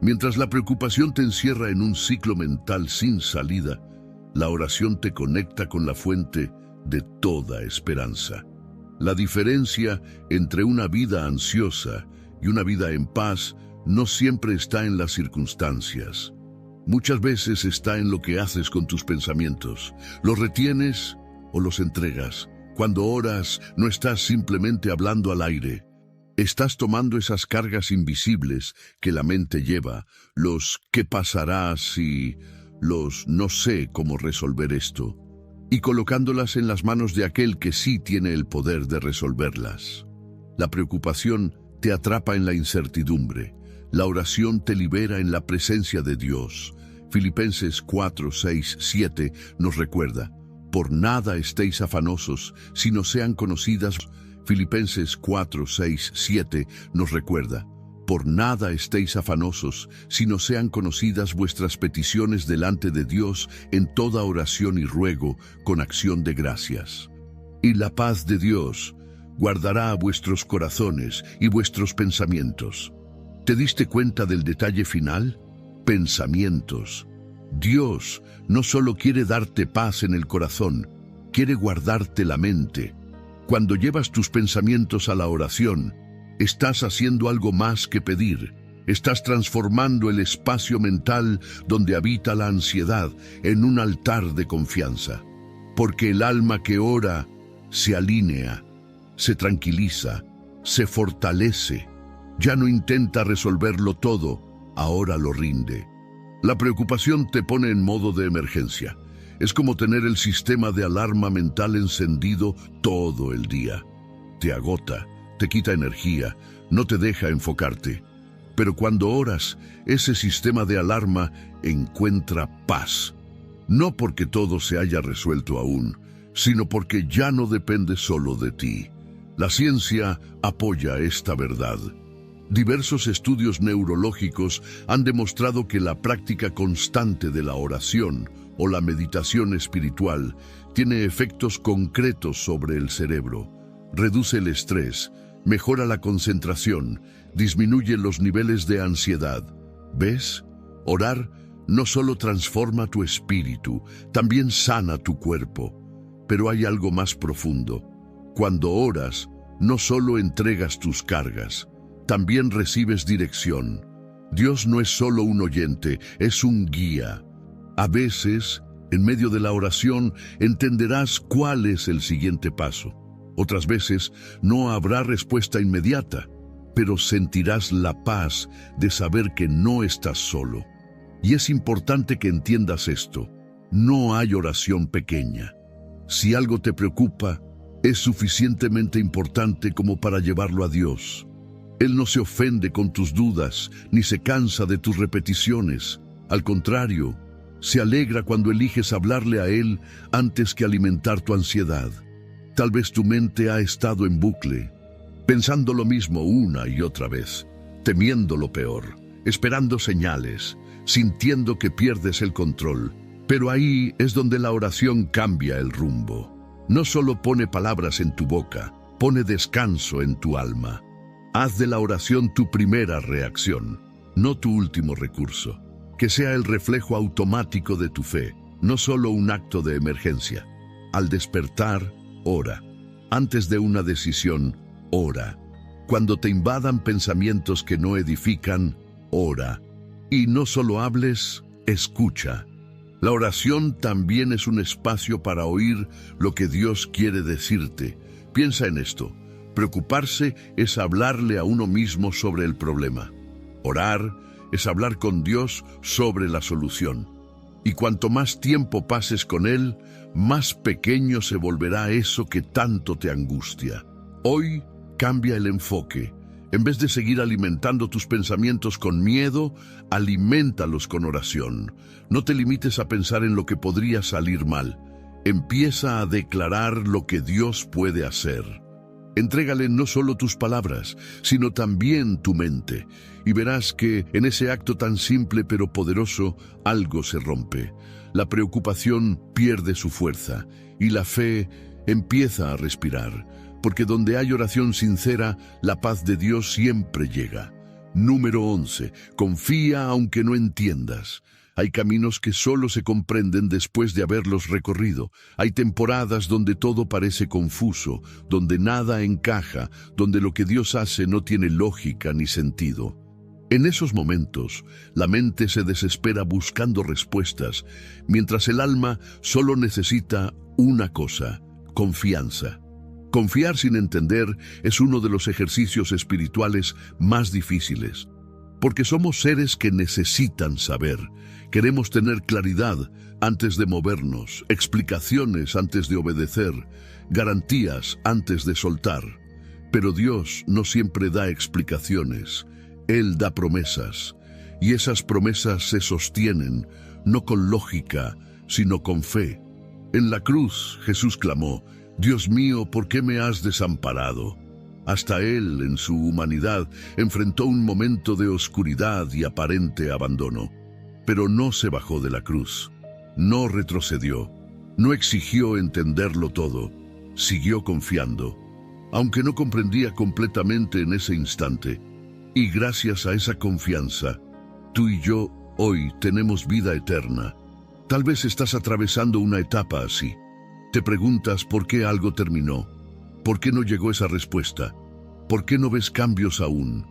Mientras la preocupación te encierra en un ciclo mental sin salida, la oración te conecta con la fuente de toda esperanza. La diferencia entre una vida ansiosa y una vida en paz no siempre está en las circunstancias. Muchas veces está en lo que haces con tus pensamientos. ¿Los retienes o los entregas? Cuando oras, no estás simplemente hablando al aire. Estás tomando esas cargas invisibles que la mente lleva, los ¿qué pasará si...? Los no sé cómo resolver esto. y colocándolas en las manos de aquel que sí tiene el poder de resolverlas. La preocupación te atrapa en la incertidumbre. La oración te libera en la presencia de Dios. Filipenses 4, 6, 7 nos recuerda: por nada estéis afanosos, sino sean conocidas. Filipenses 4, 6, 7 nos recuerda: por nada estéis afanosos, sino sean conocidas vuestras peticiones delante de Dios en toda oración y ruego, con acción de gracias. Y la paz de Dios guardará vuestros corazones y vuestros pensamientos. ¿Te diste cuenta del detalle final? Pensamientos. Dios no solo quiere darte paz en el corazón, quiere guardarte la mente. Cuando llevas tus pensamientos a la oración, estás haciendo algo más que pedir. Estás transformando el espacio mental donde habita la ansiedad en un altar de confianza. Porque el alma que ora se alinea, se tranquiliza, se fortalece. Ya no intenta resolverlo todo, ahora lo rinde. La preocupación te pone en modo de emergencia. Es como tener el sistema de alarma mental encendido todo el día. Te agota, te quita energía, no te deja enfocarte. Pero cuando oras, ese sistema de alarma encuentra paz. No porque todo se haya resuelto aún, sino porque ya no depende solo de ti. La ciencia apoya esta verdad. Diversos estudios neurológicos han demostrado que la práctica constante de la oración o la meditación espiritual tiene efectos concretos sobre el cerebro. Reduce el estrés, mejora la concentración, disminuye los niveles de ansiedad. ¿Ves? Orar no solo transforma tu espíritu, también sana tu cuerpo. Pero hay algo más profundo. Cuando oras, no solo entregas tus cargas, también recibes dirección. Dios no es solo un oyente, es un guía. A veces, en medio de la oración, entenderás cuál es el siguiente paso. Otras veces, no habrá respuesta inmediata, pero sentirás la paz de saber que no estás solo. Y es importante que entiendas esto: no hay oración pequeña. Si algo te preocupa, es suficientemente importante como para llevarlo a Dios. Él no se ofende con tus dudas, ni se cansa de tus repeticiones. Al contrario, se alegra cuando eliges hablarle a Él antes que alimentar tu ansiedad. Tal vez tu mente ha estado en bucle, pensando lo mismo una y otra vez, temiendo lo peor, esperando señales, sintiendo que pierdes el control. Pero ahí es donde la oración cambia el rumbo. No solo pone palabras en tu boca, pone descanso en tu alma. Haz de la oración tu primera reacción, no tu último recurso. Que sea el reflejo automático de tu fe, no solo un acto de emergencia. Al despertar, ora. Antes de una decisión, ora. Cuando te invadan pensamientos que no edifican, ora. Y no solo hables, escucha. La oración también es un espacio para oír lo que Dios quiere decirte. Piensa en esto. Preocuparse es hablarle a uno mismo sobre el problema. Orar es hablar con Dios sobre la solución. Y cuanto más tiempo pases con Él, más pequeño se volverá eso que tanto te angustia. Hoy cambia el enfoque. En vez de seguir alimentando tus pensamientos con miedo, aliméntalos con oración. No te limites a pensar en lo que podría salir mal. Empieza a declarar lo que Dios puede hacer. Entrégale no solo tus palabras, sino también tu mente, y verás que en ese acto tan simple pero poderoso, algo se rompe. La preocupación pierde su fuerza, y la fe empieza a respirar, porque donde hay oración sincera, la paz de Dios siempre llega. Número 11. Confía aunque no entiendas. Hay caminos que solo se comprenden después de haberlos recorrido. Hay temporadas donde todo parece confuso, donde nada encaja, donde lo que Dios hace no tiene lógica ni sentido. En esos momentos, la mente se desespera buscando respuestas, mientras el alma solo necesita una cosa: confianza. Confiar sin entender es uno de los ejercicios espirituales más difíciles. porque somos seres que necesitan saber. Queremos tener claridad antes de movernos, explicaciones antes de obedecer, garantías antes de soltar. Pero Dios no siempre da explicaciones. Él da promesas, y esas promesas se sostienen, no con lógica, sino con fe. En la cruz, Jesús clamó: «Dios mío, ¿por qué me has desamparado?». Hasta Él, en su humanidad, enfrentó un momento de oscuridad y aparente abandono. Pero no se bajó de la cruz, no retrocedió, no exigió entenderlo todo, siguió confiando, aunque no comprendía completamente en ese instante. Y gracias a esa confianza, tú y yo hoy tenemos vida eterna. Tal vez estás atravesando una etapa así. Te preguntas por qué algo terminó, por qué no llegó esa respuesta, por qué no ves cambios aún.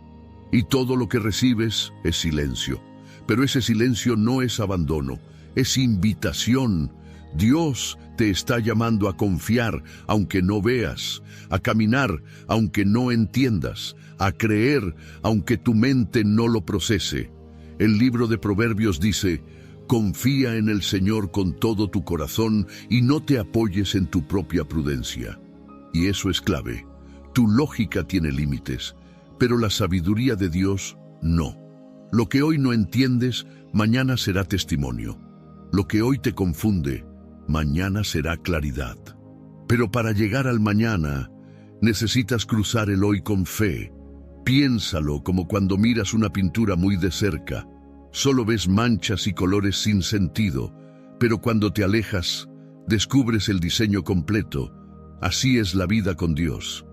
Y todo lo que recibes es silencio. Pero ese silencio no es abandono, es invitación. Dios te está llamando a confiar aunque no veas, a caminar aunque no entiendas, a creer aunque tu mente no lo procese. El libro de Proverbios dice: «Confía en el Señor con todo tu corazón y no te apoyes en tu propia prudencia». Y eso es clave. Tu lógica tiene límites, pero la sabiduría de Dios no. Lo que hoy no entiendes, mañana será testimonio. Lo que hoy te confunde, mañana será claridad. Pero para llegar al mañana, necesitas cruzar el hoy con fe. Piénsalo como cuando miras una pintura muy de cerca. Solo ves manchas y colores sin sentido, pero cuando te alejas, descubres el diseño completo. Así es la vida con Dios.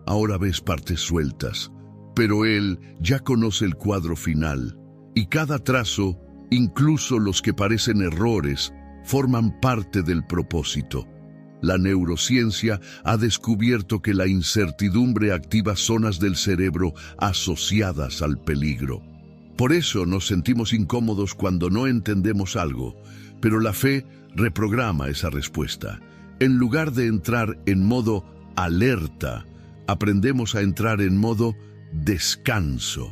Ahora ves partes sueltas, pero Él ya conoce el cuadro final, y cada trazo, incluso los que parecen errores, forman parte del propósito. La neurociencia ha descubierto que la incertidumbre activa zonas del cerebro asociadas al peligro. Por eso nos sentimos incómodos cuando no entendemos algo, pero la fe reprograma esa respuesta. En lugar de entrar en modo alerta, aprendemos a entrar en modo descanso,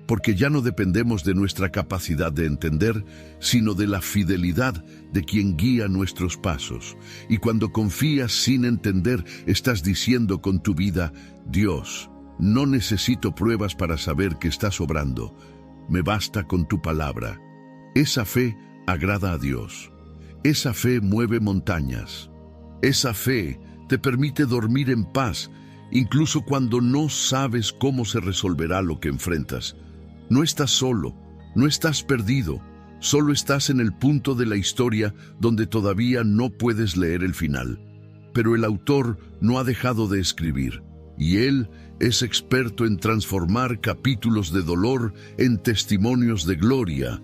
porque ya no dependemos de nuestra capacidad de entender, sino de la fidelidad de quien guía nuestros pasos. Y cuando confías sin entender, estás diciendo con tu vida: «Dios, no necesito pruebas para saber que estás obrando. Me basta con tu palabra». Esa fe agrada a Dios. Esa fe mueve montañas. Esa fe te permite dormir en paz, incluso cuando no sabes cómo se resolverá lo que enfrentas. No estás solo, no estás perdido, solo estás en el punto de la historia donde todavía no puedes leer el final. Pero el autor no ha dejado de escribir, y él es experto en transformar capítulos de dolor en testimonios de gloria.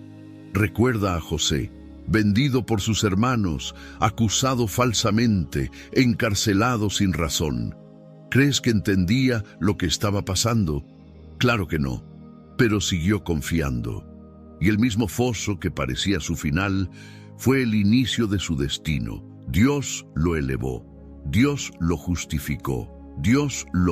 Recuerda a José, vendido por sus hermanos, acusado falsamente, encarcelado sin razón. ¿Crees que entendía lo que estaba pasando? Claro que no, pero siguió confiando. Y el mismo foso que parecía su final fue el inicio de su destino. Dios lo elevó, Dios lo justificó, Dios lo